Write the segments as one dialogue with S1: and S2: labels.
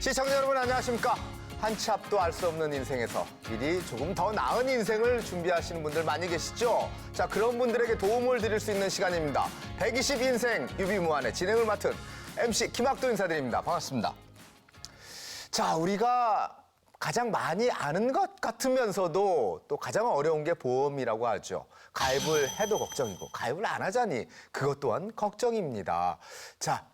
S1: 시청자 여러분 안녕하십니까? 한 치 앞도 알 수 없는 인생에서 미리 조금 더 나은 인생을 준비하시는 분들 많이 계시죠? 자, 그런 분들에게 도움을 드릴 수 있는 시간입니다. 120인생 유비무한의 진행을 맡은 MC 김학도 인사드립니다. 반갑습니다. 자, 우리가 가장 많이 아는 것 같으면서도 또 가장 어려운 게 보험이라고 하죠. 가입을 해도 걱정이고 가입을 안 하자니 그것 또한 걱정입니다. 자,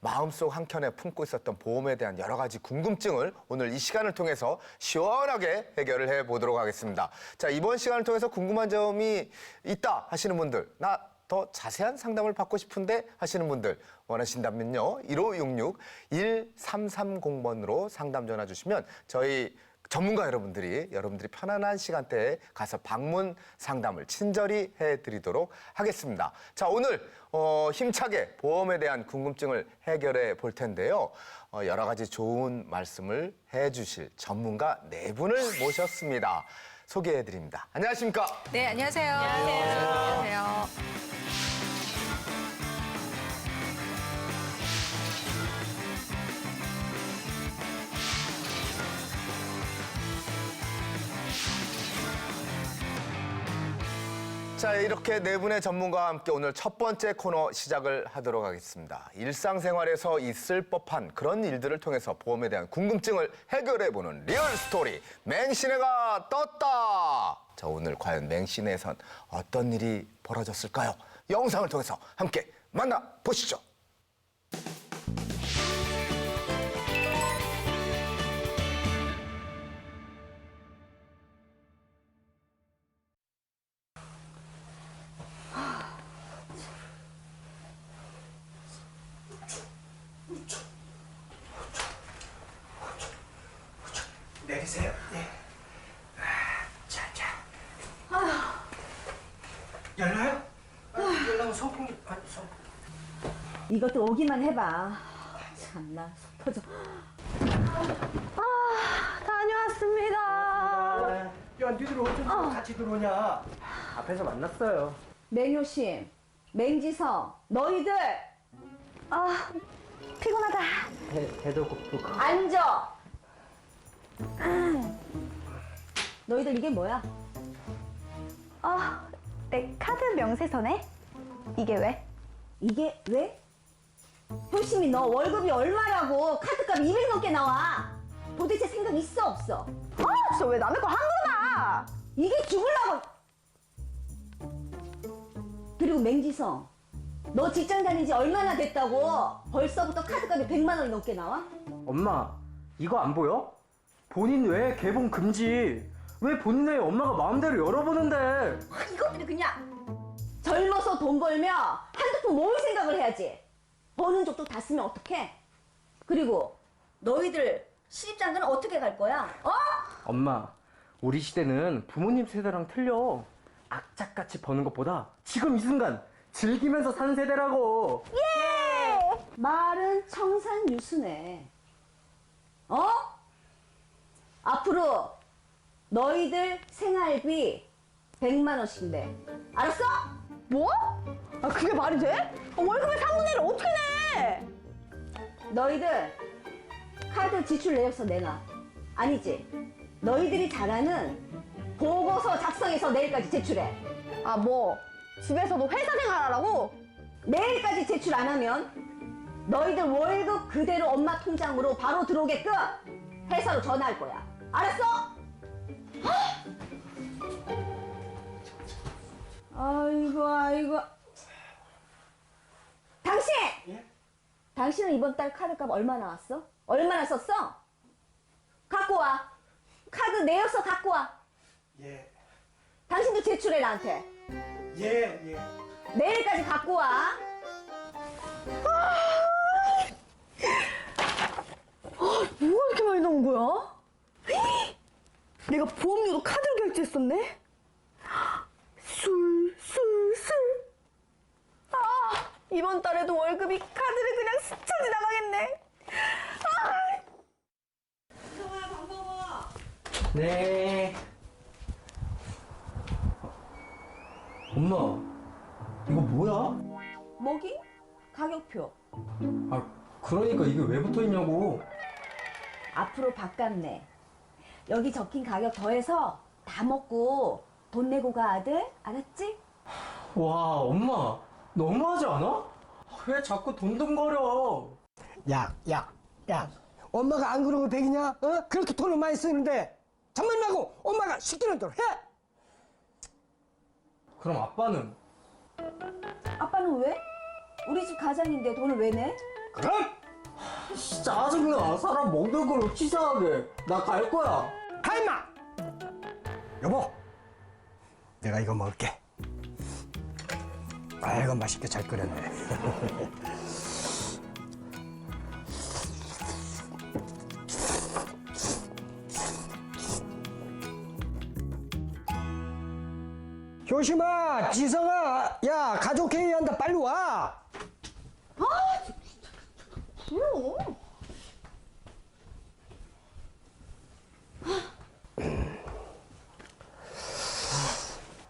S1: 마음속 한켠에 품고 있었던 보험에 대한 여러 가지 궁금증을 오늘 이 시간을 통해서 시원하게 해결을 해보도록 하겠습니다. 자, 이번 시간을 통해서 궁금한 점이 있다 하시는 분들, 나 더 자세한 상담을 받고 싶은데 하시는 분들 원하신다면요. 1566-1330번으로 상담 전화 주시면 저희 전문가 여러분들이 편안한 시간대에 가서 방문 상담을 친절히 해드리도록 하겠습니다. 자, 오늘 힘차게 보험에 대한 궁금증을 해결해 볼 텐데요. 여러 가지 좋은 말씀을 해주실 전문가 네 분을 모셨습니다. 소개해드립니다. 안녕하십니까?
S2: 네, 안녕하세요. 안녕하세요.
S1: 자, 이렇게 네 분의 전문가와 함께 오늘 첫 번째 코너 시작을 하도록 하겠습니다. 일상생활에서 있을 법한 그런 일들을 통해서 보험에 대한 궁금증을 해결해보는 리얼 스토리, 맹신해가 떴다. 자, 오늘 과연 맹신해선 어떤 일이 벌어졌을까요? 영상을 통해서 함께 만나보시죠.
S3: 내리세요. 네. 자. 열나요? 열나면 소풍이.
S4: 이것도 오기만 해봐. 참나 속 터져. 다녀왔습니다.
S3: 야, 니들 어쩌면 같이 들어오냐? 앞에서 만났어요.
S4: 맹효심, 맹지성, 너희들 피곤하다.
S3: 배도 고프고.
S4: 앉아. 너희들 이게 뭐야?
S5: 내 카드 명세서네? 이게 왜?
S4: 이게 왜? 효심이 너 월급이 얼마라고 카드값이 200 넘게 나와. 도대체 생각 있어 없어?
S5: 진짜 왜 남의 거 함부로 봐!
S4: 이게 죽으려고. 그리고 맹지성, 너 직장 다닌 지 얼마나 됐다고 벌써부터 카드값이 100만 원이 넘게 나와?
S6: 엄마, 이거 안 보여? 본인 외에 개봉 금지. 왜 본인 외에 엄마가 마음대로 열어보는데?
S4: 이것들이 그냥 젊어서 돈 벌며 한두 푼 모을 생각을 해야지. 버는 족도 다 쓰면 어떡해? 그리고 너희들 시집장가는 어떻게 갈 거야?
S6: 엄마, 우리 시대는 부모님 세대랑 틀려. 악착같이 버는 것보다 지금 이 순간 즐기면서 사는 세대라고.
S4: 말은 청산유수네. 앞으로 너희들 생활비 100만 원씩 내. 알았어?
S5: 뭐? 그게 말이 돼? 월급의 3분의 1을 어떻게 내?
S4: 너희들 카드 지출 내역서 내놔. 아니지? 너희들이 잘하는 보고서 작성해서 내일까지 제출해.
S5: 뭐 집에서도 회사 생활하라고?
S4: 내일까지 제출 안 하면 너희들 월급 그대로 엄마 통장으로 바로 들어오게끔 회사로 전화할 거야. 알았어? 아이고. 당신!
S3: 예?
S4: 당신은 이번 달 카드값 얼마 나왔어? 얼마나 썼어? 갖고 와. 카드 내역서 갖고 와.
S3: 예.
S4: 당신도 제출해 나한테.
S3: 예.
S4: 내일까지 갖고 와.
S5: 뭐가 이렇게 많이 나온 거야? 내가 보험료도 카드로 결제했었네? 술. 이번 달에도 월급이 카드를 그냥 스쳐 지나가겠네.
S6: 네. 엄마, 이거 뭐야?
S4: 뭐기? 가격표.
S6: 그러니까 이게 왜 붙어 있냐고.
S4: 앞으로 바깥내. 여기 적힌 가격 더해서 다 먹고 돈 내고 가, 아들. 알았지?
S6: 와, 엄마, 너무하지 않아? 왜 자꾸 돈돈거려?
S3: 야. 엄마가 안 그런 거 백이냐? 어? 그렇게 돈을 많이 쓰는데 잠만 나고 엄마가 시키는 대로 해.
S6: 그럼 아빠는?
S4: 아빠는 왜? 우리 집 가장인데 돈을 왜 내?
S3: 그럼
S6: 짜증나. 사람 먹는 걸로 치사하게. 나 갈 거야.
S3: 가 임마. 여보, 내가 이거 먹을게. 아이고 맛있게 잘 끓였네. 효심아, 지성아, 야 가족 회의한다, 빨리 와.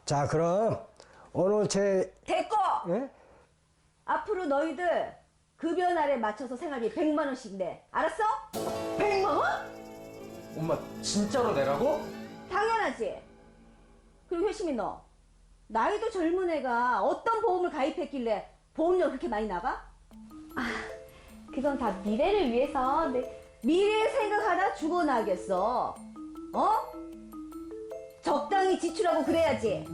S3: 자, 그럼 오늘
S4: 됐고!
S3: 예?
S4: 앞으로 너희들 급여 날에 맞춰서 생활비 100만 원씩 내. 알았어?
S5: 100만 원?
S6: 엄마, 진짜로 내라고?
S4: 당연하지. 그리고 효심이 너 나이도 젊은 애가 어떤 보험을 가입했길래 보험료 그렇게 많이 나가? 그건 다 미래를 위해서. 미래 생각하다 죽어나겠어. 어? 적당히 지출하고 그래야지.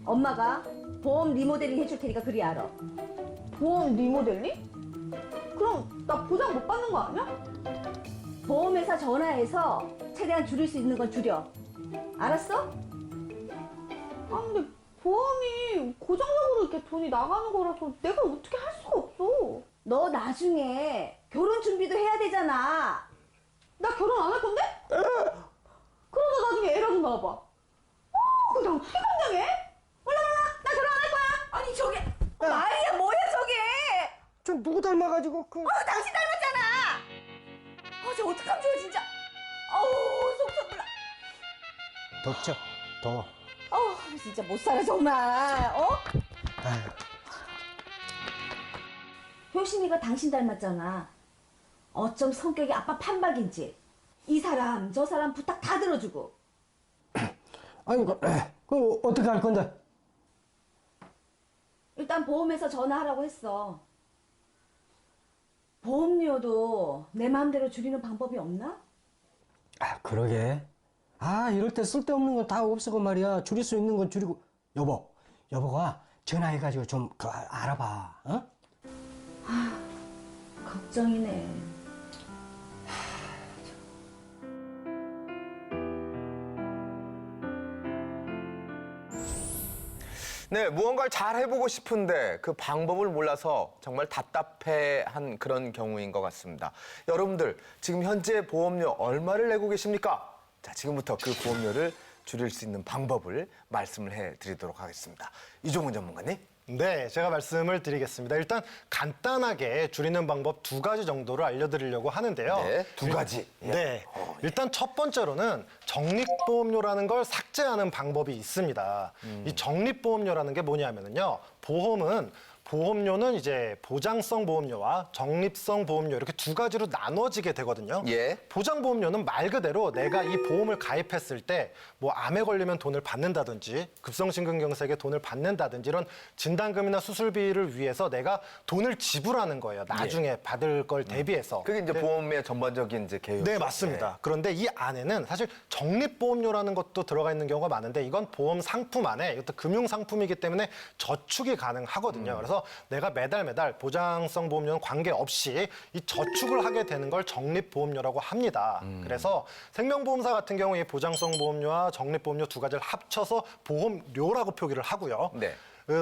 S4: 엄마가 보험 리모델링 해줄 테니까 그리 알아.
S5: 보험 리모델링? 그럼 나 보장 못 받는 거 아니야?
S4: 보험회사 전화해서 최대한 줄일 수 있는 건 줄여. 알았어?
S5: 아 근데 보험이 고정적으로 이렇게 돈이 나가는 거라서 내가 어떻게 할 수가 없어.
S4: 너 나중에 결혼 준비도 해야 되잖아.
S5: 나 결혼 안 할 건데? 그러다 나중에 애라도 낳아봐. 그냥 해감당해? 몰라, 나 결혼 안 할 거야.
S4: 아니 저게 말이야 뭐야 저게?
S3: 좀 누구 닮아가지고
S4: 당신 닮았잖아. 어제 어떡하면 좋아 진짜. 어우 속속 몰라.
S3: 덥죠? 더워.
S4: 진짜 못 살아 정말.
S3: 아유.
S4: 효신이가 당신 닮았잖아. 어쩜 성격이 아빠 판박인지. 이 사람 저 사람 부탁 다 들어주고.
S3: 아니 그 어떻게 할 건데?
S4: 일단 보험회사 전화하라고 했어. 보험료도 내 마음대로 줄이는 방법이 없나?
S3: 아, 그러게. 아, 이럴 때 쓸데없는 건 다 없애고 말이야. 줄일 수 있는 건 줄이고. 여보가 전화해가지고 좀 알아봐. 어?
S4: 걱정이네.
S1: 네, 무언가를 잘 해보고 싶은데 그 방법을 몰라서 정말 답답해한 그런 경우인 것 같습니다. 여러분들, 지금 현재 보험료 얼마를 내고 계십니까? 자, 지금부터 그 보험료를 줄일 수 있는 방법을 말씀을 해드리도록 하겠습니다. 이종훈 전문가님.
S7: 네, 제가 말씀을 드리겠습니다. 일단 간단하게 줄이는 방법 2가지 정도를 알려드리려고 하는데요.
S1: 네, 2가지.
S7: 네, 일단 첫 번째로는 적립보험료라는 걸 삭제하는 방법이 있습니다. 이 적립보험료라는 게 뭐냐면요, 보험료는 이제 보장성 보험료와 적립성 보험료 이렇게 2가지로 나눠지게 되거든요.
S1: 예.
S7: 보장보험료는 말 그대로 내가 이 보험을 가입했을 때 뭐 암에 걸리면 돈을 받는다든지 급성심근경색에 돈을 받는다든지 이런 진단금이나 수술비를 위해서 내가 돈을 지불하는 거예요. 나중에 받을 걸 대비해서.
S1: 그게 이제 보험의 전반적인 이제 개요.
S7: 네, 맞습니다. 그런데 이 안에는 사실 적립보험료라는 것도 들어가 있는 경우가 많은데 이건 보험 상품 안에 이것도 금융 상품이기 때문에 저축이 가능하거든요. 그래서 내가 매달 보장성 보험료는 관계없이 이 저축을 하게 되는 걸 적립보험료라고 합니다. 그래서 생명보험사 같은 경우 이 보장성 보험료와 적립보험료 2가지를 합쳐서 보험료라고 표기를 하고요.
S1: 네.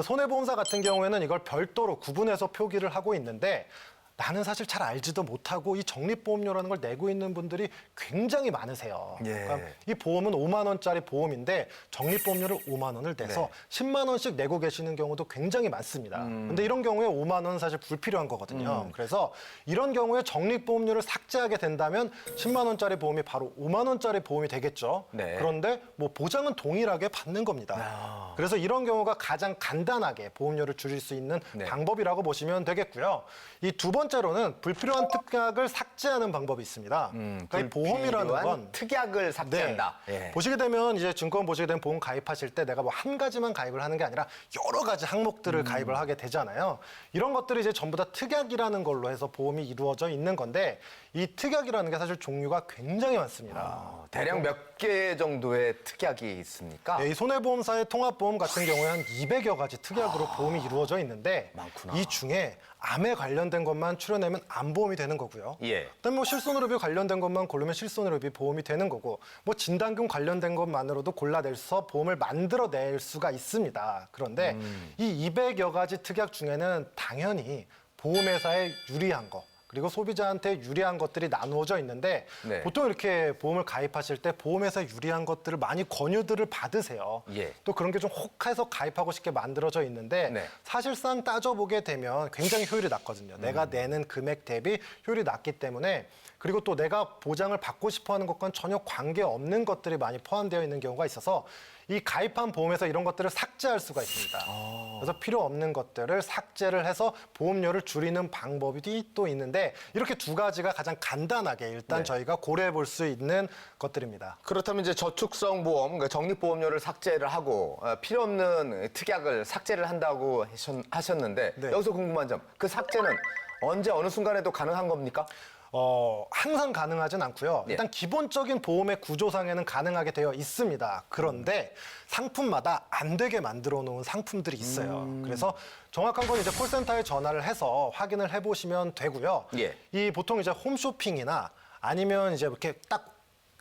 S7: 손해보험사 같은 경우에는 이걸 별도로 구분해서 표기를 하고 있는데 나는 사실 잘 알지도 못하고 이 적립보험료라는 걸 내고 있는 분들이 굉장히 많으세요.
S1: 예.
S7: 그러니까 이 보험은 5만 원짜리 보험인데 적립보험료를 5만 원을 내서
S1: 네.
S7: 10만 원씩 내고 계시는 경우도 굉장히 많습니다. 근데 이런 경우에 5만 원은 사실 불필요한 거거든요. 그래서 이런 경우에 적립보험료를 삭제하게 된다면 10만 원짜리 보험이 바로 5만 원짜리 보험이 되겠죠.
S1: 네.
S7: 그런데 뭐 보장은 동일하게 받는 겁니다. 그래서 이런 경우가 가장 간단하게 보험료를 줄일 수 있는
S1: 네.
S7: 방법이라고 보시면 되겠고요. 이 두 번째로는 불필요한 특약을 삭제하는 방법이 있습니다. 그러니까 이 보험이라는
S1: 불필요한
S7: 건
S1: 특약을 삭제한다.
S7: 네.
S1: 예.
S7: 보시게 되면 이제 증권 보시게 되면 보험 가입하실 때 내가 뭐 한 가지만 가입을 하는 게 아니라 여러 가지 항목들을 가입을 하게 되잖아요. 이런 것들이 이제 전부 다 특약이라는 걸로 해서 보험이 이루어져 있는 건데 이 특약이라는 게 사실 종류가 굉장히 많습니다.
S1: 대략 몇 개 정도의 특약이 있습니까?
S7: 이 손해보험사의 통합보험 같은 경우에 한 200여 가지 특약으로 보험이 이루어져 있는데
S1: 많구나.
S7: 이 중에 암에 관련된 것만 출연하면 암보험이 되는 거고요.
S1: 예.
S7: 그다음에 뭐 실손의료비 관련된 것만 고르면 실손의료비 보험이 되는 거고 뭐 진단금 관련된 것만으로도 골라내서 보험을 만들어낼 수가 있습니다. 그런데 이 200여 가지 특약 중에는 당연히 보험회사에 유리한 거 그리고 소비자한테 유리한 것들이 나누어져 있는데
S1: 네.
S7: 보통 이렇게 보험을 가입하실 때 보험회사 유리한 것들을 많이 권유들을 받으세요.
S1: 예.
S7: 또 그런 게 좀 혹해서 가입하고 싶게 만들어져 있는데
S1: 네.
S7: 사실상 따져보게 되면 굉장히 효율이 낮거든요. 내가 내는 금액 대비 효율이 낮기 때문에 그리고 또 내가 보장을 받고 싶어하는 것과는 전혀 관계없는 것들이 많이 포함되어 있는 경우가 있어서 이 가입한 보험에서 이런 것들을 삭제할 수가 있습니다. 그래서 필요 없는 것들을 삭제를 해서 보험료를 줄이는 방법이 또 있는데 이렇게 두 가지가 가장 간단하게 일단
S1: 네.
S7: 저희가 고려해 볼 수 있는 것들입니다.
S1: 그렇다면 이제 저축성 보험, 그러니까 적립보험료를 삭제를 하고 필요 없는 특약을 삭제를 한다고 하셨는데
S7: 네.
S1: 여기서 궁금한 점, 그 삭제는 언제 어느 순간에도 가능한 겁니까?
S7: 항상 가능하진 않고요. 일단 기본적인 보험의 구조상에는 가능하게 되어 있습니다. 그런데 상품마다 안 되게 만들어 놓은 상품들이 있어요. 그래서 정확한 건 이제 콜센터에 전화를 해서 확인을 해보시면 되고요.
S1: 예.
S7: 이 보통 이제 홈쇼핑이나 아니면 이제 이렇게 딱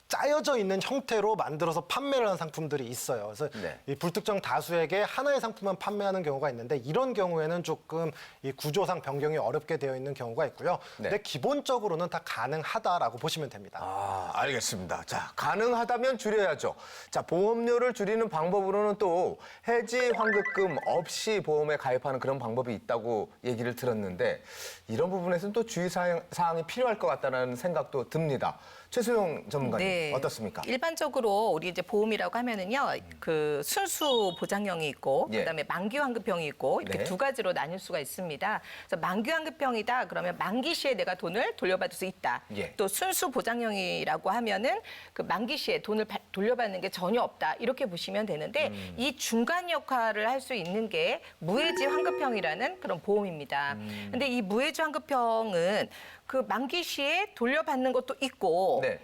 S7: 짜여져 있는 형태로 만들어서 판매를 하는 상품들이 있어요. 그래서
S1: 네.
S7: 이 불특정 다수에게 하나의 상품만 판매하는 경우가 있는데 이런 경우에는 조금 이 구조상 변경이 어렵게 되어 있는 경우가 있고요.
S1: 네.
S7: 근데 기본적으로는 다 가능하다라고 보시면 됩니다.
S1: 알겠습니다. 자, 가능하다면 줄여야죠. 자, 보험료를 줄이는 방법으로는 또 해지 환급금 없이 보험에 가입하는 그런 방법이 있다고 얘기를 들었는데 이런 부분에서는 또 주의사항이 필요할 것 같다는 생각도 듭니다. 최수영 전문가님 어떻습니까?
S2: 일반적으로 우리 이제 보험이라고 하면은요, 그 순수 보장형이 있고,
S1: 예.
S2: 그다음에 만기 환급형이 있고 이렇게
S1: 네.
S2: 두 가지로 나뉠 수가 있습니다. 그래서 만기 환급형이다 그러면 만기 시에 내가 돈을 돌려받을 수 있다.
S1: 예.
S2: 또 순수 보장형이라고 하면은 그 만기 시에 돈을 돌려받는 게 전혀 없다 이렇게 보시면 되는데 이 중간 역할을 할 수 있는 게 무해지 환급형이라는 그런 보험입니다. 근데 이 무해지 환급형은 그 만기 시에 돌려받는 것도 있고
S1: 네.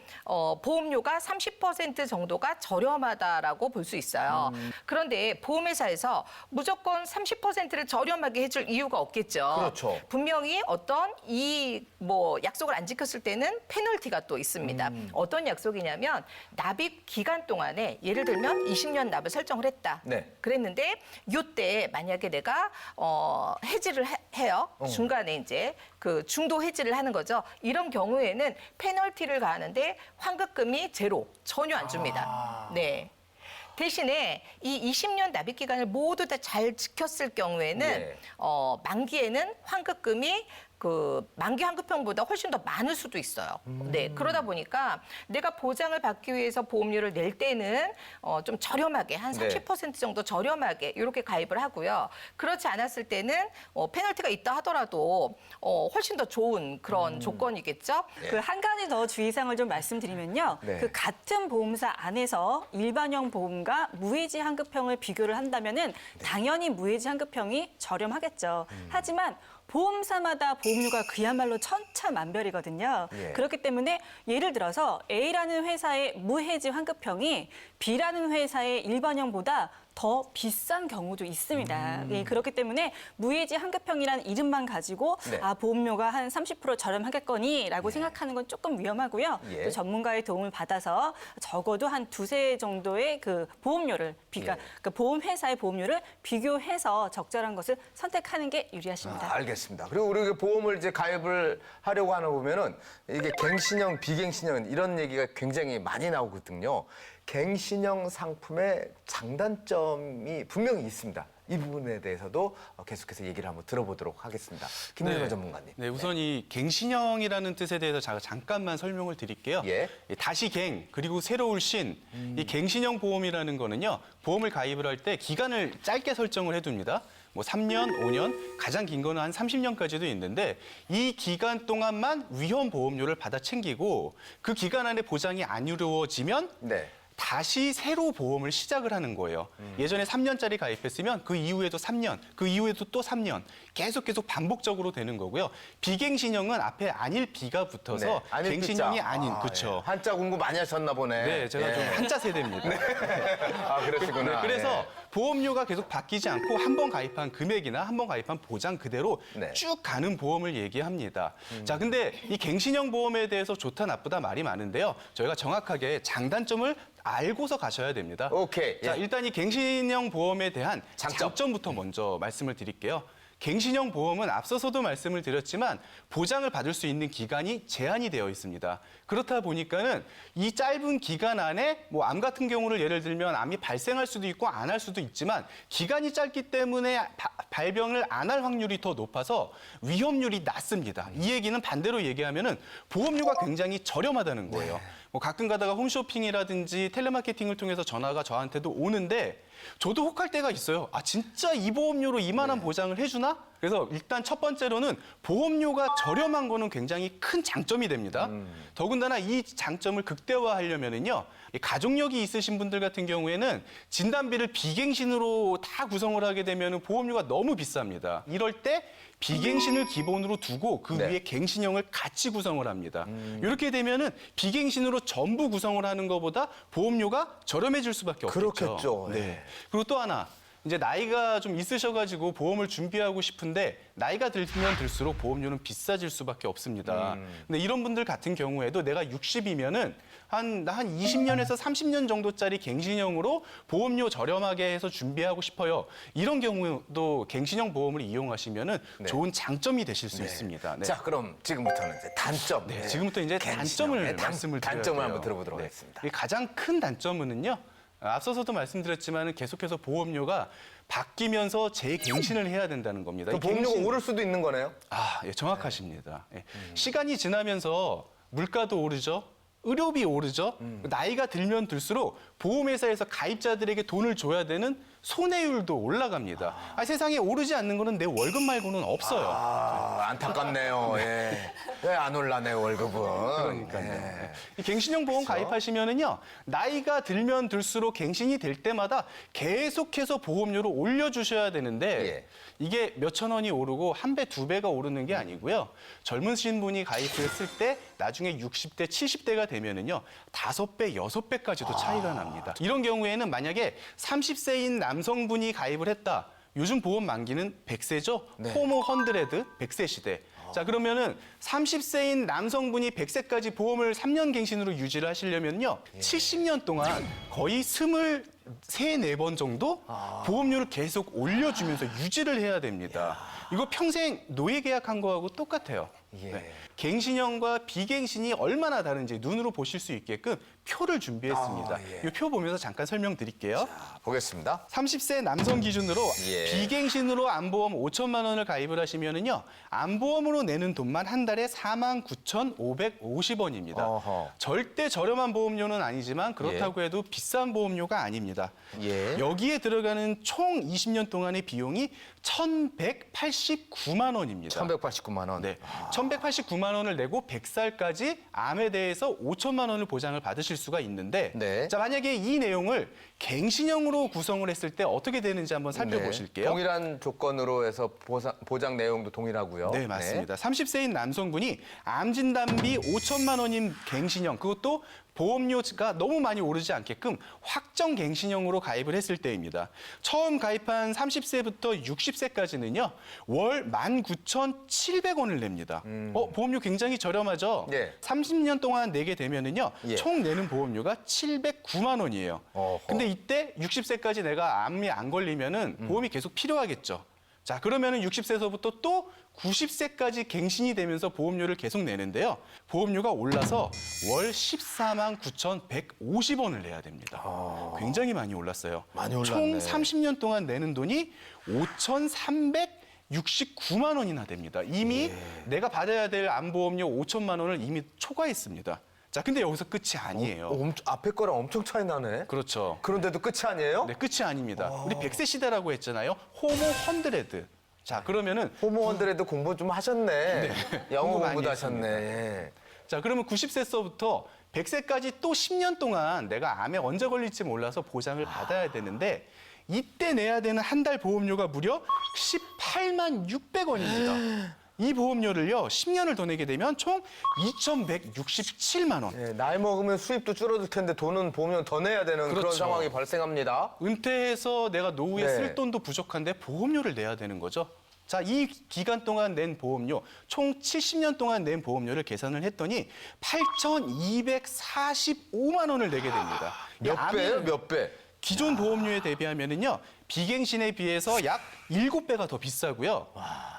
S2: 보험료가 30% 정도가 저렴하다라고 볼 수 있어요. 그런데 보험회사에서 무조건 30%를 저렴하게 해줄 이유가 없겠죠.
S1: 그렇죠.
S2: 분명히 어떤 뭐 약속을 안 지켰을 때는 페널티가 또 있습니다. 어떤 약속이냐면 납입 기간 동안에 예를 들면 20년 납을 설정을 했다.
S1: 네.
S2: 그랬는데 요때 만약에 내가 해지를 해요. 중간에 이제 그 중도 해지를 하는 거죠. 이런 경우에는 페널티를 가하는데 환급금이 제로, 전혀 안 줍니다. 네. 대신에 이 20년 납입 기간을 모두 다 잘 지켰을 경우에는
S1: 예.
S2: 만기에는 환급금이 그 만기 환급형보다 훨씬 더 많을 수도 있어요. 네, 그러다 보니까 내가 보장을 받기 위해서 보험료를 낼 때는 좀 저렴하게 한 30% 정도 저렴하게 이렇게 가입을 하고요. 그렇지 않았을 때는 페널티가 있다 하더라도 훨씬 더 좋은 그런 조건이겠죠.
S5: 그 한 가지 더 주의사항을 좀 말씀드리면요.
S1: 네.
S5: 그 같은 보험사 안에서 일반형 보험과 무해지 환급형을 비교를 한다면은 당연히 무해지 환급형이 저렴하겠죠. 하지만 보험사마다 보험료가 그야말로 천차만별이거든요.
S1: 예.
S5: 그렇기 때문에 예를 들어서 A라는 회사의 무해지 환급형이 B라는 회사의 일반형보다 더 비싼 경우도 있습니다. 예, 그렇기 때문에 무해지 환급형이라는 이름만 가지고
S1: 네.
S5: 보험료가 한 30% 저렴하겠거니라고 생각하는 건 조금 위험하고요.
S1: 예.
S5: 또 전문가의 도움을 받아서 적어도 한 두세 정도의 그 보험료를 그 보험회사의 보험료를 비교해서 적절한 것을 선택하는 게 유리하십니다.
S1: 알겠습니다. 그리고 우리 보험을 이제 가입을 하려고 하는 보면은 이게 갱신형, 비갱신형 이런 얘기가 굉장히 많이 나오거든요. 갱신형 상품의 장단점이 분명히 있습니다. 이 부분에 대해서도 계속해서 얘기를 한번 들어보도록 하겠습니다. 김민호 전문가님.
S8: 네, 우선 이 갱신형이라는 뜻에 대해서 제가 잠깐만 설명을 드릴게요.
S1: 예.
S8: 다시 갱, 그리고 새로 올 신. 이 갱신형 보험이라는 거는요, 보험을 가입을 할 때 기간을 짧게 설정을 해둡니다. 뭐 3년, 5년, 가장 긴 거는 한 30년까지도 있는데 이 기간 동안만 위험 보험료를 받아 챙기고 그 기간 안에 보장이 안 이루어지면
S1: 네.
S8: 다시 새로 보험을 시작을 하는 거예요. 예전에 3년짜리 가입했으면 그 이후에도 3년, 그 이후에도 또 3년 계속 반복적으로 되는 거고요. 비갱신형은 앞에 안일 비가 붙어서
S1: 네. 안일
S8: 갱신형이
S1: 비자.
S8: 아닌
S1: 아,
S8: 그렇죠.
S1: 예. 한자 공부 많이 하셨나 보네.
S8: 네, 제가
S1: 예.
S8: 좀 한자 세대입니다.
S1: 아, 그러시구나.
S8: 네, 그래서
S1: 예.
S8: 보험료가 계속 바뀌지 않고 한 번 가입한 금액이나 한 번 가입한 보장 그대로
S1: 네.
S8: 쭉 가는 보험을 얘기합니다. 자, 근데 이 갱신형 보험에 대해서 좋다 나쁘다 말이 많은데요. 저희가 정확하게 장단점을 알고서 가셔야 됩니다.
S1: 오케이.
S8: 자,
S1: 예.
S8: 일단 이 갱신형 보험에 대한
S1: 장점.
S8: 장점부터 먼저 말씀을 드릴게요. 갱신형 보험은 앞서서도 말씀을 드렸지만 보장을 받을 수 있는 기간이 제한이 되어 있습니다. 그렇다 보니까는 이 짧은 기간 안에 뭐 암 같은 경우를 예를 들면 암이 발생할 수도 있고 안 할 수도 있지만 기간이 짧기 때문에 발병을 안 할 확률이 더 높아서 위험률이 낮습니다. 이 얘기는 반대로 얘기하면은 보험료가 굉장히 저렴하다는 거예요. 뭐 가끔 가다가 홈쇼핑이라든지 텔레마케팅을 통해서 전화가 저한테도 오는데 저도 혹할 때가 있어요. 아, 진짜 이 보험료로 이만한 보장을 해주나? 그래서 일단 첫 번째로는 보험료가 저렴한 거는 굉장히 큰 장점이 됩니다. 더군다나 이 장점을 극대화하려면은요, 이 가족력이 있으신 분들 같은 경우에는 진단비를 비갱신으로 다 구성을 하게 되면은 보험료가 너무 비쌉니다. 이럴 때 비갱신을 기본으로 두고 그
S1: 네.
S8: 위에 갱신형을 같이 구성을 합니다. 이렇게 되면은 비갱신으로 전부 구성을 하는 것보다 보험료가 저렴해질 수밖에 없겠죠.
S1: 그렇겠죠.
S8: 네. 그리고 또 하나. 이제 나이가 좀 있으셔가지고 보험을 준비하고 싶은데 나이가 들면 들수록 보험료는 비싸질 수밖에 없습니다. 근데 이런 분들 같은 경우에도 내가 60이면은 한 20년에서 30년 정도짜리 갱신형으로 보험료 저렴하게 해서 준비하고 싶어요. 이런 경우도 갱신형 보험을 이용하시면은 좋은 장점이 되실 수 있습니다. 네.
S1: 자, 그럼 지금부터는 이제 단점.
S8: 네, 지금부터 이제
S1: 갱신형.
S8: 단점을
S1: 네,
S8: 말씀을 드려야
S1: 단점을
S8: 돼요.
S1: 한번 들어보도록
S8: 네.
S1: 하겠습니다.
S8: 이 가장 큰 단점은요. 앞서서도 말씀드렸지만 계속해서 보험료가 바뀌면서 재갱신을 해야 된다는 겁니다.
S1: 그
S8: 이
S1: 보험료가
S8: 갱신-
S1: 오를 수도 있는 거네요.
S8: 아, 예, 정확하십니다. 예. 시간이 지나면서 물가도 오르죠. 의료비 오르죠. 나이가 들면 들수록 보험회사에서 가입자들에게 돈을 줘야 되는 손해율도 올라갑니다. 아, 세상에 오르지 않는 거는 내 월급 말고는 없어요.
S1: 아, 안타깝네요. 예. 왜 안 올라네, 월급은.
S8: 그러니까요.
S1: 예.
S8: 이 갱신형 보험 가입하시면은요, 나이가 들면 들수록 갱신이 될 때마다 계속해서 보험료를 올려주셔야 되는데
S1: 예.
S8: 이게 몇천 원이 오르고 한 배, 두 배가 오르는 게 아니고요. 젊으신 분이 가입했을 때 나중에 60대, 70대가 되면은요, 5배, 6배까지도 차이가 납니다. 이런 경우에는 만약에 30세인 남성분이 가입을 했다. 요즘 보험 만기는 100세죠? 호모 헌드레드 100세 시대. 자, 그러면은 30세인 남성분이 100세까지 보험을 3년 갱신으로 유지를 하시려면요. 70년 동안 거의 23, 4번 정도 보험료를 계속 올려주면서 유지를 해야 됩니다. 이거 평생 노예 계약한 거하고 똑같아요. 네. 갱신형과 비갱신이 얼마나 다른지 눈으로 보실 수 있게끔 표를 준비했습니다. 이 표 보면서 잠깐 설명드릴게요.
S1: 보겠습니다.
S8: 30세 남성 기준으로
S1: 예.
S8: 비갱신으로 암보험 5천만 원을 가입을 하시면은요. 암보험으로 내는 돈만 한 달에 49,550원입니다.
S1: 어허.
S8: 절대 저렴한 보험료는 아니지만 그렇다고 해도 비싼 보험료가 아닙니다.
S1: 예.
S8: 여기에 들어가는 총 20년 동안의 비용이 1,189만 원입니다.
S1: 1,189만 원.
S8: 네. 1,189만 원을 내고 100살까지 암에 대해서 5천만 원을 보장을 받으실 수가 있는데
S1: 네.
S8: 자, 만약에 이 내용을 갱신형으로 구성을 했을 때 어떻게 되는지 한번 살펴보실게요.
S1: 네. 동일한 조건으로 해서 보장 내용도 동일하고요.
S8: 네, 맞습니다. 30세인 남성분이 암 진단비 5천만 원인 갱신형, 그것도 보험료가 너무 많이 오르지 않게끔 확정 갱신형으로 가입을 했을 때입니다. 처음 가입한 30세부터 60세까지는요. 월 19,700원을 냅니다. 보험료 굉장히 저렴하죠?
S1: 예.
S8: 30년 동안 내게 되면은요.
S1: 예.
S8: 총 내는 보험료가 709만 원이에요.
S1: 어허.
S8: 근데 이때 60세까지 내가 암이 안 걸리면은 보험이 계속 필요하겠죠. 자, 그러면은 60세서부터 또 90세까지 갱신이 되면서 보험료를 계속 내는데요. 보험료가 올라서 월 149,150원을 내야 됩니다. 굉장히 많이 올랐어요.
S1: 많이 올랐네.
S8: 총 30년 동안 내는 돈이 5,369만 원이나 됩니다. 이미 내가 받아야 될 암보험료 5천만 원을 이미 초과했습니다. 자, 근데 여기서 끝이 아니에요.
S1: 앞에 거랑 엄청 차이 나네.
S8: 그렇죠.
S1: 그런데도 끝이 아니에요?
S8: 네, 끝이 아닙니다. 우리 100세 시대라고 했잖아요. 호모 헌드레드. 자, 그러면은
S1: 호모원들에도 공부 좀 하셨네. 영어
S8: 공부 많이
S1: 공부도
S8: 했습니다.
S1: 하셨네. 예.
S8: 자, 그러면 90세서부터 100세까지 또 10년 동안 내가 암에 언제 걸릴지 몰라서 보장을 받아야 되는데 이때 내야 되는 한 달 보험료가 무려 18만 600원입니다. 이 보험료를요, 10년을 더 내게 되면 총 2,167만 원.
S1: 예, 나이 먹으면 수입도 줄어들 텐데 돈은 보험료 더 내야 되는 그런
S8: 그렇죠.
S1: 상황이 발생합니다.
S8: 은퇴해서 내가 노후에
S1: 네.
S8: 쓸 돈도 부족한데 보험료를 내야 되는 거죠. 자, 이 기간 동안 낸 보험료, 총 70년 동안 낸 보험료를 계산을 했더니 8,245만 원을 내게 됩니다.
S1: 몇 배예요? 몇 배?
S8: 기존 보험료에 대비하면은요, 비갱신에 비해서 약 7배가 더 비싸고요.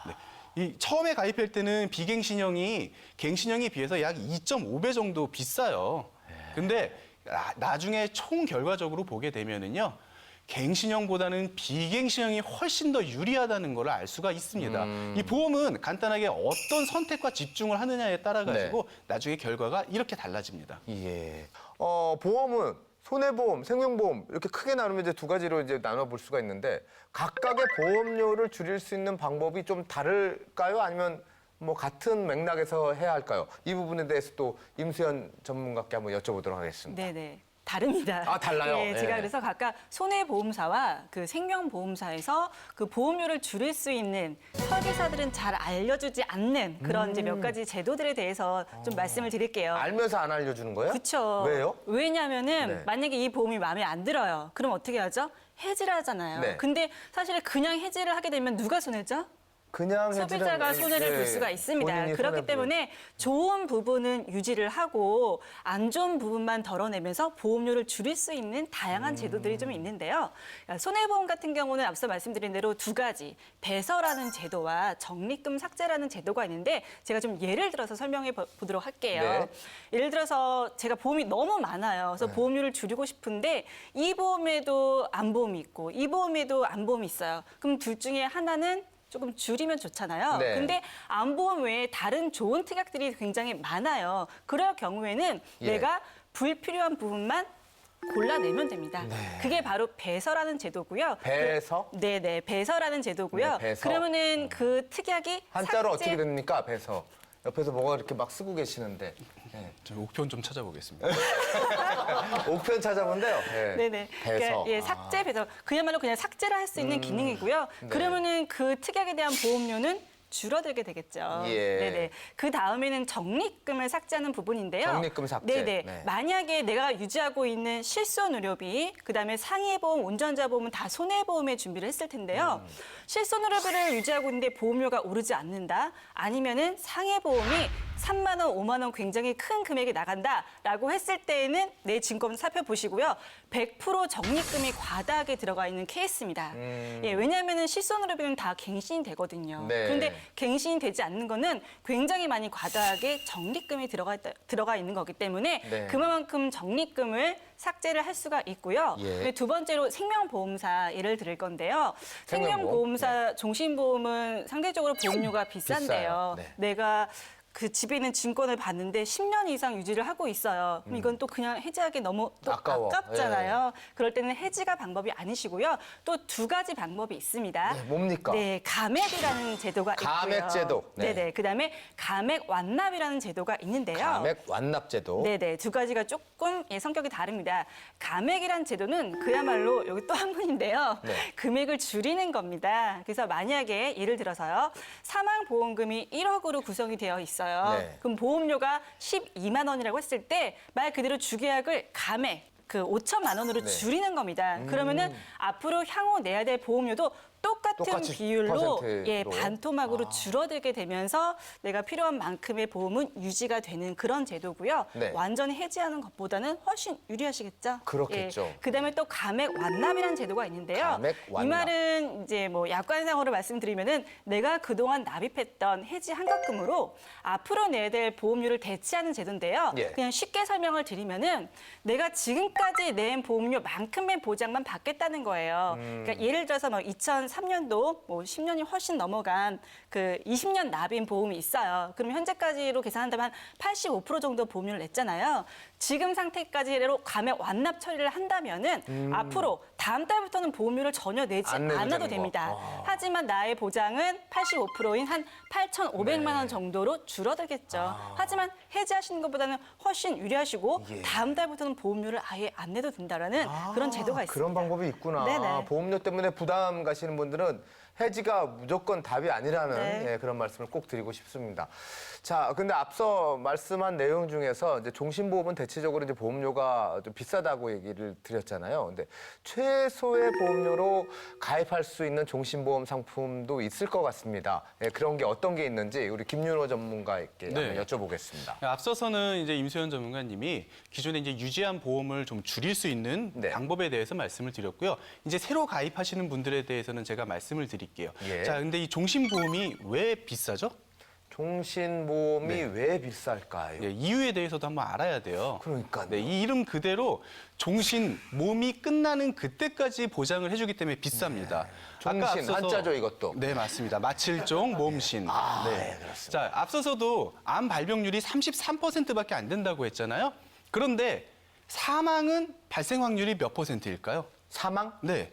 S8: 네. 이 처음에 가입할 때는 비갱신형이 갱신형에 비해서 약 2.5배 정도 비싸요. 근데 나중에 총 결과적으로 보게 되면은요, 갱신형보다는 비갱신형이 훨씬 더 유리하다는 걸 알 수가 있습니다. 이 보험은 간단하게 어떤 선택과 집중을 하느냐에 따라 가지고 나중에 결과가 이렇게 달라집니다.
S1: 예. 보험은 손해보험, 생명보험 이렇게 크게 나누면 이제 두 가지로 이제 나눠볼 수가 있는데 각각의 보험료를 줄일 수 있는 방법이 좀 다를까요? 아니면 뭐 같은 맥락에서 해야 할까요? 이 부분에 대해서 또 임수연 전문가께 한번 여쭤보도록 하겠습니다.
S5: 네네. 다릅니다.
S1: 아, 달라요?
S5: 네, 제가
S1: 예.
S5: 그래서 각각 손해보험사와 그 생명보험사에서 그 보험료를 줄일 수 있는 설계사들은 잘 알려주지 않는 그런 이제 몇 가지 제도들에 대해서 좀 말씀을 드릴게요.
S1: 알면서 안 알려주는 거예요?
S5: 그렇죠.
S1: 왜요?
S5: 왜냐하면은
S1: 네.
S5: 만약에 이 보험이 마음에 안 들어요. 그럼 어떻게 하죠? 해지를 하잖아요.
S1: 네.
S5: 근데 사실 그냥 해지를 하게 되면 누가 손해죠?
S1: 그냥
S5: 소비자가
S1: 해지는-
S5: 손해를
S1: 예,
S5: 볼 수가 있습니다.
S1: 본인이
S5: 그렇기
S1: 손해보고.
S5: 때문에 좋은 부분은 유지를 하고 안 좋은 부분만 덜어내면서 보험료를 줄일 수 있는 다양한 제도들이 좀 있는데요. 그러니까 손해보험 같은 경우는 앞서 말씀드린 대로 두 가지, 배서라는 제도와 적립금 삭제라는 제도가 있는데 제가 좀 예를 들어서 설명해 보도록 할게요.
S1: 네.
S5: 예를 들어서 제가 보험이 너무 많아요. 그래서 보험료를 줄이고 싶은데 이 보험에도 안 보험이 있고 이 보험에도 안 보험이 있어요. 그럼 둘 중에 하나는 조금 줄이면 좋잖아요.
S1: 네.
S5: 근데 안보험 외에 다른 좋은 특약들이 굉장히 많아요. 그럴 경우에는
S1: 예.
S5: 내가 불필요한 부분만 골라내면 됩니다. 그게 바로 배서라는 제도고요.
S1: 배서?
S5: 네네, 배서라는 제도고요.
S1: 네, 배서.
S5: 그러면은 그 특약이
S1: 한자로
S5: 삭제-
S1: 어떻게 됩니까? 배서. 옆에서 뭐가 이렇게 막 쓰고 계시는데. 예.
S8: 저 옥편 좀 찾아보겠습니다.
S1: 옥편 찾아본대요. 예.
S5: 네네.
S1: 배서.
S5: 그러니까 예, 삭제, 배서. 그야말로 그냥 삭제를 할 수 있는 기능이고요.
S1: 네.
S5: 그러면은 그 특약에 대한 보험료는 줄어들게 되겠죠.
S1: 예.
S5: 네네. 그 다음에는 적립금을 삭제하는 부분인데요.
S1: 적립금 삭제.
S5: 네네.
S1: 네.
S5: 만약에 내가 유지하고 있는 실손의료비, 그다음에 상해보험, 운전자 보험은 다 손해보험에 준비를 했을 텐데요. 실손의료비를 유지하고 있는데 보험료가 오르지 않는다. 아니면은 상해보험이 3만 원, 5만 원 굉장히 큰 금액이 나간다라고 했을 때에는 내 증권 살펴보시고요. 100% 적립금이 과다하게 들어가 있는 케이스입니다. 예, 왜냐하면 실손의료비는 다 갱신이 되거든요.
S1: 네.
S5: 그런데 갱신이 되지 않는 거는 굉장히 많이 과다하게 적립금이 들어가 있는 거기 때문에
S1: 네.
S5: 그만큼 적립금을 삭제를 할 수가 있고요.
S1: 예.
S5: 그리고 두 번째로 생명보험사 예를 들을 건데요.
S1: 생명보험?
S5: 생명보험사 종신보험은 상대적으로 보험료가 비싼데요.
S1: 비싸요. 네.
S5: 내가 그 집에 있는 증권을 봤는데 10년 이상 유지를 하고 있어요. 그럼 이건 또 그냥 해지하기 너무 또
S1: 아까워.
S5: 아깝잖아요. 그럴 때는 해지가 방법이 아니시고요. 또 두 가지 방법이 있습니다.
S1: 네, 뭡니까?
S5: 네, 감액이라는 제도가 있고요.
S1: 감액제도. 네.
S5: 네네. 그다음에 감액 완납이라는 제도가 있는데요.
S1: 감액 완납제도.
S5: 네네. 두 가지가 조금 성격이 다릅니다. 감액이란 제도는 그야말로 여기 또 한 분인데요.
S1: 네.
S5: 금액을 줄이는 겁니다. 그래서 만약에 예를 들어서요. 사망보험금이 1억으로 구성이 되어 있어요.
S1: 네.
S5: 그럼 보험료가 12만 원이라고 했을 때 말 그대로 주계약을 감액, 그 5천만 원으로
S1: 네.
S5: 줄이는 겁니다. 그러면은 앞으로 향후 내야 될 보험료도 똑같은
S1: 똑같이
S5: 비율로
S1: 퍼센트로.
S5: 예, 반토막으로 줄어들게 되면서 내가 필요한 만큼의 보험은 유지가 되는 그런 제도고요.
S1: 네.
S5: 완전히 해지하는 것보다는 훨씬 유리하시겠죠.
S1: 그렇겠죠.
S5: 예, 그다음에 또 감액 완납이라는 제도가 있는데요.
S1: 감액 완납.
S5: 이 말은 이제 뭐 약관상으로 말씀드리면은 내가 그동안 납입했던 해지 한가금으로 앞으로 내야 될 보험료를 대체하는 제도인데요.
S1: 예.
S5: 그냥 쉽게 설명을 드리면은 내가 지금까지 낸 보험료만큼의 보장만 받겠다는 거예요. 그러니까 예를 들어서 뭐 보험은 3년도, 뭐 10년이 훨씬 넘어간 그 20년 납인 보험이 있어요. 그럼 현재까지로 계산한다면 한 85% 정도 보험료를 냈잖아요. 지금 상태까지로 가면 완납 처리를 한다면은 앞으로 다음 달부터는 보험료를 전혀 내지
S1: 안 내도
S5: 않아도
S1: 되는
S5: 됩니다.
S1: 거.
S5: 하지만 나의 보장은 85%인 한 8,500만 원 정도로 줄어들겠죠. 하지만 해지하시는 것보다는 훨씬 유리하시고 다음 달부터는 보험료를 아예 안 내도 된다라는 그런 제도가 있습니다.
S1: 그런 방법이 있구나.
S5: 네네.
S1: 보험료 때문에 부담 가시는 분들은 해지가 무조건 답이 아니라는
S5: 네.
S1: 예, 그런 말씀을 꼭 드리고 싶습니다. 자, 근데 앞서 말씀한 내용 중에서 이제 종신보험은 대체적으로 이제 보험료가 좀 비싸다고 얘기를 드렸잖아요. 근데 최소의 보험료로 가입할 수 있는 종신보험 상품도 있을 것 같습니다. 예, 그런 게 어떤 게 있는지 우리 김윤호 전문가에게
S8: 네.
S1: 한번 여쭤보겠습니다.
S8: 앞서서는 이제 임수연 전문가님이 기존에 이제 유지한 보험을 좀 줄일 수 있는
S1: 네.
S8: 방법에 대해서 말씀을 드렸고요. 이제 새로 가입하시는 분들에 대해서는 제가 말씀을 드릴게요.
S1: 예.
S8: 자, 근데 이 종신보험이 왜 비싸죠?
S1: 종신보험이 왜 비쌀까요?
S8: 예, 이유에 대해서도 한번 알아야 돼요.
S1: 그러니까요.
S8: 네, 이 이름 그대로 종신, 몸이 끝나는 그때까지 보장을 해주기 때문에 비쌉니다.
S1: 종신, 한자죠, 이것도.
S8: 네, 맞습니다. 마칠종, 몸신. 네,
S1: 그렇습니다.
S8: 자, 앞서서도 암 발병률이 33%밖에 안 된다고 했잖아요. 그런데 사망은 발생 확률이 몇 %일까요?
S1: 사망?
S8: 네.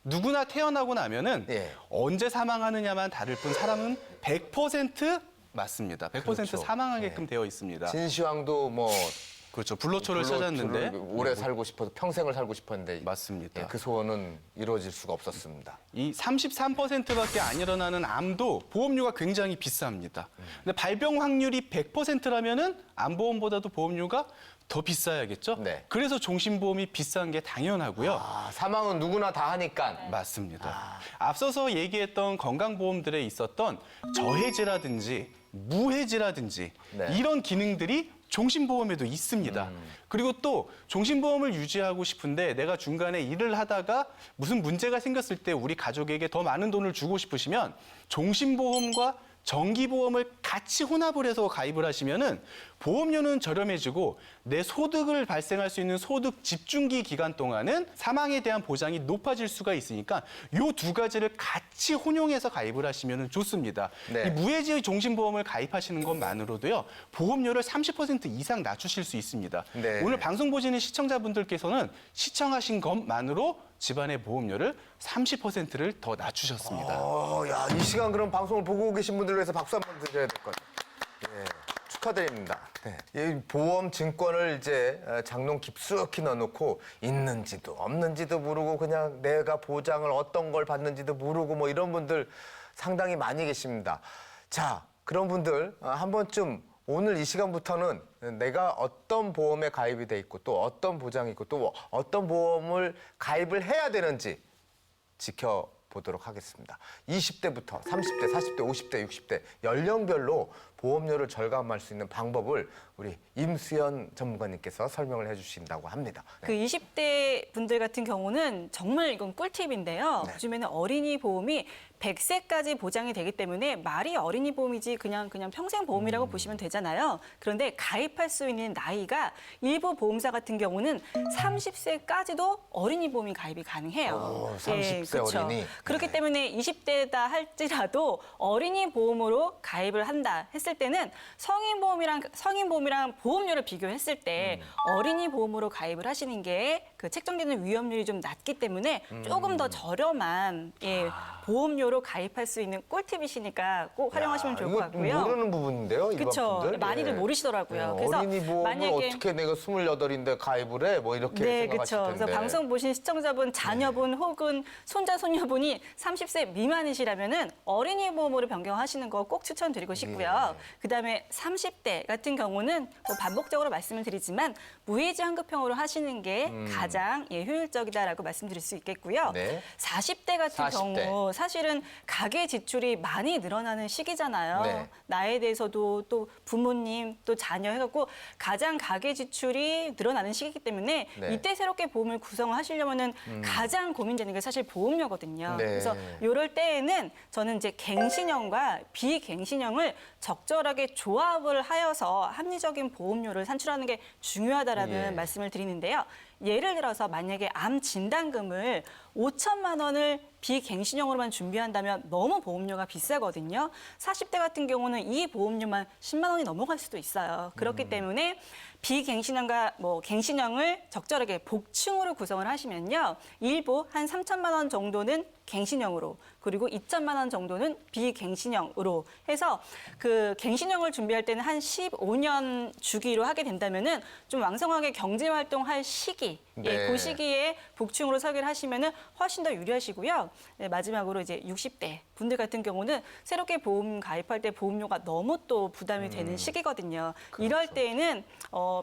S8: 누구나 태어나고 나면은
S1: 예.
S8: 언제 사망하느냐만 다를 뿐 사람은 100% 맞습니다. 100%
S1: 그렇죠.
S8: 사망하게끔 되어 있습니다.
S1: 진시황도 뭐
S8: 그렇죠. 불로초를 찾았는데
S1: 오래 살고 싶어서 평생을 살고 싶었는데
S8: 맞습니다.
S1: 예, 그 소원은 이루어질 수가 없었습니다.
S8: 이 33%밖에 안 일어나는 암도 보험료가 굉장히 비쌉니다. 근데 발병 확률이 100%라면은 암보험보다도 보험료가 더 비싸야겠죠?
S1: 네.
S8: 그래서 종신보험이 비싼 게 당연하고요.
S1: 사망은 누구나 다 하니까.
S8: 맞습니다. 앞서서 얘기했던 건강보험들에 있었던 저해지라든지 무해지라든지
S1: 네.
S8: 이런 기능들이 종신보험에도 있습니다. 그리고 또 종신보험을 유지하고 싶은데 내가 중간에 일을 하다가 무슨 문제가 생겼을 때 우리 가족에게 더 많은 돈을 주고 싶으시면 종신보험과 정기보험을 같이 혼합을 해서 가입을 하시면은 보험료는 저렴해지고 내 소득을 발생할 수 있는 소득 집중기 기간 동안은 사망에 대한 보장이 높아질 수가 있으니까 요 두 가지를 같이 혼용해서 가입을 하시면 좋습니다.
S1: 네.
S8: 이 무해지 종신보험을 가입하시는 것만으로도요 보험료를 30% 이상 낮추실 수 있습니다.
S1: 네.
S8: 오늘 방송 보시는 시청자분들께서는 시청하신 것만으로 집안의 보험료를 30%를 더 낮추셨습니다.
S1: 야, 이 시간 그럼 방송을 보고 계신 분들 위해서 박수 한번 드려야 될 것 같아요. 예, 축하드립니다. 네. 이 보험 증권을 이제 장롱 깊숙이 넣어놓고 있는지도 없는지도 모르고 그냥 내가 보장을 어떤 걸 받는지도 모르고 뭐 이런 분들 상당히 많이 계십니다. 자, 그런 분들 한 번쯤 오늘 이 시간부터는 내가 어떤 보험에 가입이 돼 있고 또 어떤 보장이 있고 또 어떤 보험을 가입을 해야 되는지 지켜보도록 하겠습니다. 20대부터 30대, 40대, 50대, 60대 연령별로 보험료를 절감할 수 있는 방법을 우리 임수연 전문가님께서 설명을 해주신다고 합니다. 네.
S5: 그 20대 분들 같은 경우는 정말 이건 꿀팁인데요. 요즘에는 어린이 보험이 100세까지 보장이 되기 때문에 말이 어린이 보험이지 그냥 평생 보험이라고 보시면 되잖아요. 그런데 가입할 수 있는 나이가 일부 보험사 같은 경우는 30세까지도 어린이 보험이 가입이 가능해요.
S1: 30세
S5: 그렇죠.
S1: 어린이.
S5: 그렇기 때문에 20대다 할지라도 어린이 보험으로 가입을 한다 했을 때는 성인 보험이랑 보험료를 비교했을 때 어린이 보험으로 가입을 하시는 게 그 책정되는 위험률이 좀 낮기 때문에 조금 더 저렴한 보험료로 가입할 수 있는 꿀팁이시니까 꼭 활용하시면 좋을 것
S1: 이거
S5: 같고요.
S1: 모르는 부분인데요, 일반
S5: 그렇죠.
S1: 분들.
S5: 많이들
S1: 예.
S5: 모르시더라고요.
S1: 예,
S5: 그래서
S1: 어린이 보험을
S5: 만약에
S1: 어떻게 내가 28인데 가입을 해? 뭐 이렇게
S5: 네,
S1: 생각하실
S5: 그렇죠.
S1: 텐데.
S5: 그래서 방송 보신 시청자분, 자녀분 혹은 손자, 손녀분이 30세 미만이시라면은 어린이 보험으로 변경하시는 거 꼭 추천드리고 싶고요. 그다음에 30대 같은 경우는 뭐 반복적으로 말씀을 드리지만 무해지 환급형으로 하시는 게 가장 효율적이다라고 말씀드릴 수 있겠고요.
S1: 네.
S5: 40대 같은
S1: 40대.
S5: 경우 사실은 가계 지출이 많이 늘어나는 시기잖아요.
S1: 네.
S5: 나에 대해서도 또 부모님 또 자녀 해갖고 가장 가계 지출이 늘어나는 시기이기 때문에
S1: 네.
S5: 이때 새롭게 보험을 구성을 하시려면은 가장 고민되는 게 사실 보험료거든요.
S1: 네.
S5: 그래서 이럴 때에는 저는 이제 갱신형과 비갱신형을 적절하게 조합을 하여서 합리적인 보험료를 산출하는 게 중요하다라는
S1: 예.
S5: 말씀을 드리는데요. 예를 들어서 만약에 암 진단금을 5천만 원을 비갱신형으로만 준비한다면 너무 보험료가 비싸거든요. 40대 같은 경우는 이 보험료만 10만 원이 넘어갈 수도 있어요. 그렇기 때문에 비갱신형과 갱신형을 적절하게 복층으로 구성을 하시면요. 일부 한 3천만 원 정도는 갱신형으로, 그리고 2천만 원 정도는 비갱신형으로 해서 그 갱신형을 준비할 때는 한 15년 주기로 하게 된다면은 좀 왕성하게 경제 활동할 시기,
S1: 네.
S5: 그 시기에 복층으로 설계를 하시면은 훨씬 더 유리하시고요. 네, 마지막으로 이제 60대 분들 같은 경우는 새롭게 보험 가입할 때 보험료가 너무 또 부담이 되는 시기거든요. 이럴 때에는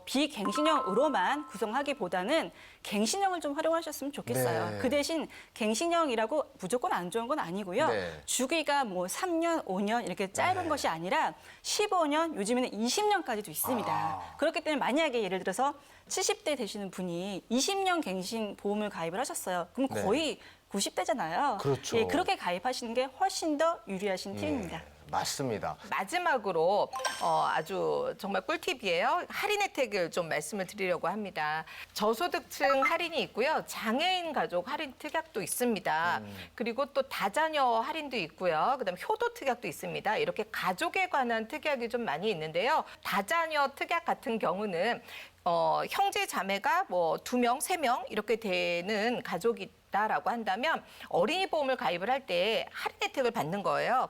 S5: 비갱신형으로만 구성하기보다는 갱신형을 좀 활용하셨으면 좋겠어요.
S1: 네.
S5: 그 대신 갱신형이라고 무조건 안 좋은 건 아니고요.
S1: 네.
S5: 주기가 3년, 5년 이렇게 짧은 것이 아니라 15년, 요즘에는 20년까지도 있습니다. 그렇기 때문에 만약에 예를 들어서 70대 되시는 분이 20년 갱신 보험을 가입을 하셨어요. 그럼
S1: 네.
S5: 거의 90대잖아요.
S1: 그렇죠.
S5: 예, 그렇게 가입하시는 게 훨씬 더 유리하신 팁입니다.
S1: 맞습니다.
S2: 마지막으로 아주 정말 꿀팁이에요. 할인 혜택을 좀 말씀을 드리려고 합니다. 저소득층 할인이 있고요. 장애인 가족 할인 특약도 있습니다. 그리고 또 다자녀 할인도 있고요. 그다음에 효도 특약도 있습니다. 이렇게 가족에 관한 특약이 좀 많이 있는데요. 다자녀 특약 같은 경우는 형제 자매가 2명, 3명 이렇게 되는 가족이 라고 한다면 어린이 보험을 가입을 할 때 할인 혜택을 받는 거예요.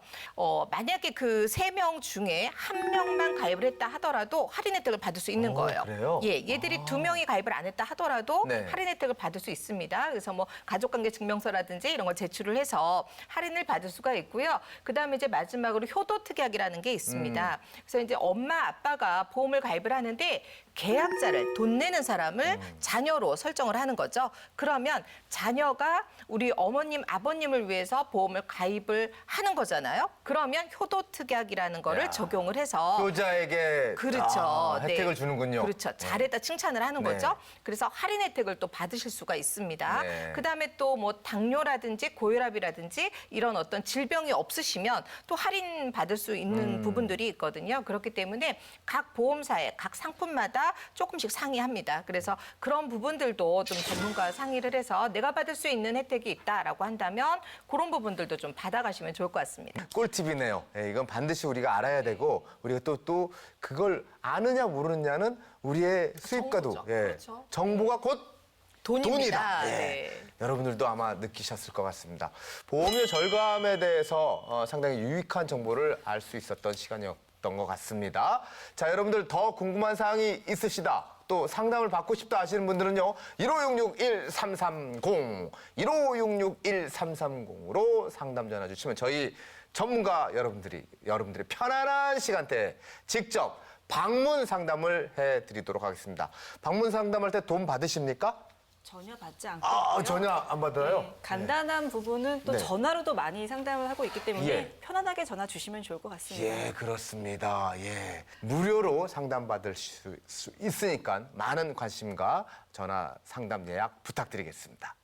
S2: 만약에 그 3명 중에 1명만 가입을 했다 하더라도 할인 혜택을 받을 수 있는 거예요.
S1: 그래요?
S2: 예, 얘들이 2명이 가입을 안 했다 하더라도
S1: 네.
S2: 할인 혜택을 받을 수 있습니다. 그래서 가족관계 증명서라든지 이런 걸 제출을 해서 할인을 받을 수가 있고요. 그다음에 이제 마지막으로 효도 특약이라는 게 있습니다. 그래서 이제 엄마 아빠가 보험을 가입을 하는데 계약자를 돈 내는 사람을 자녀로 설정을 하는 거죠. 그러면 자녀가 우리 어머님, 아버님을 위해서 보험을 가입을 하는 거잖아요. 그러면 효도 특약이라는 거를
S1: 야.
S2: 적용을 해서
S1: 효자에게
S2: 그렇죠.
S1: 혜택을
S2: 네.
S1: 주는군요.
S2: 그렇죠. 잘했다 칭찬을 하는
S1: 네.
S2: 거죠. 그래서 할인 혜택을 또 받으실 수가 있습니다.
S1: 네.
S2: 그다음에 또 당뇨라든지 고혈압이라든지 이런 어떤 질병이 없으시면 또 할인 받을 수 있는 부분들이 있거든요. 그렇기 때문에 각 보험사에 각 상품마다 조금씩 상이합니다. 그래서 그런 부분들도 좀 전문가와 상의를 해서 내가 받을 수 있는 혜택이 있다라고 한다면 그런 부분들도 좀 받아가시면 좋을 것 같습니다.
S1: 꿀팁이네요. 예, 이건 반드시 우리가 알아야 되고 우리가 또 그걸 아느냐 모르느냐는 우리의 수입과도
S2: 정보죠.
S1: 예,
S2: 그렇죠.
S1: 정보가 곧
S2: 돈입니다.
S1: 예.
S2: 네.
S1: 여러분들도 아마 느끼셨을 것 같습니다. 보험료 절감에 대해서 상당히 유익한 정보를 알 수 있었던 시간이었던 것 같습니다. 자, 여러분들 더 궁금한 사항이 있으시다. 또 상담을 받고 싶다 하시는 분들은요. 1566-1330, 1566-1330으로 상담 전화 주시면 저희 전문가 여러분들의 편안한 시간대에 직접 방문 상담을 해드리도록 하겠습니다. 방문 상담할 때 돈 받으십니까?
S5: 전혀 받지 않고요.
S1: 전혀 안 받아요?
S5: 네, 간단한 부분은 또
S1: 네.
S5: 전화로도 많이 상담을 하고 있기 때문에
S1: 예.
S5: 편안하게 전화 주시면 좋을 것 같습니다.
S1: 예, 그렇습니다. 예. 무료로 상담받을 수 있으니까 많은 관심과 전화 상담 예약 부탁드리겠습니다.